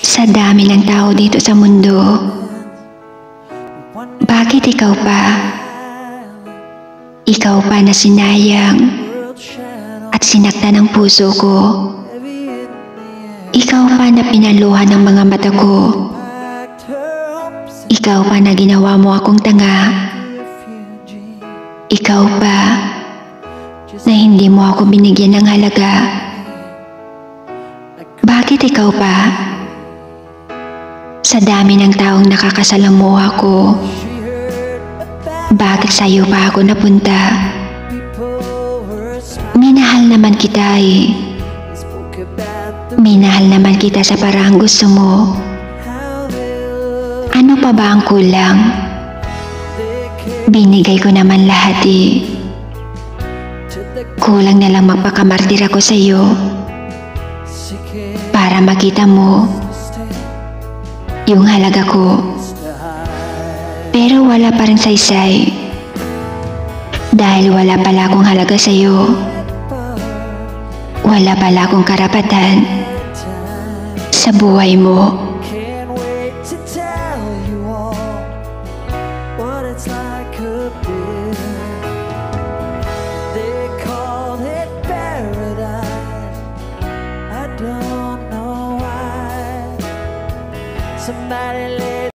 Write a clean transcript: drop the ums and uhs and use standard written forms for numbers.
Sa dami ng tao dito sa mundo, bakit ikaw pa? Ikaw pa na sinayang at sinaktan ng puso ko. Ikaw pa na pinaluhan ng mga mata ko. Ikaw pa na ginawa mo akong tanga. Ikaw pa na hindi mo ako binigyan ng halaga. Bakit ikaw pa? Sa dami ng taong nakakasalamuha ko, bakit sa'yo pa ako napunta? Minahal naman kita eh. Minahal naman kita sa parang gusto mo. Ano pa ba ang kulang? Binigay ko naman lahat eh. Kulang na lang magpakamartir ako sa'yo para makita mo yung halaga ko. Pero wala pa rin saysay dahil wala pala akong halaga sa'yo. Wala pala akong karapatan sa buhay mo.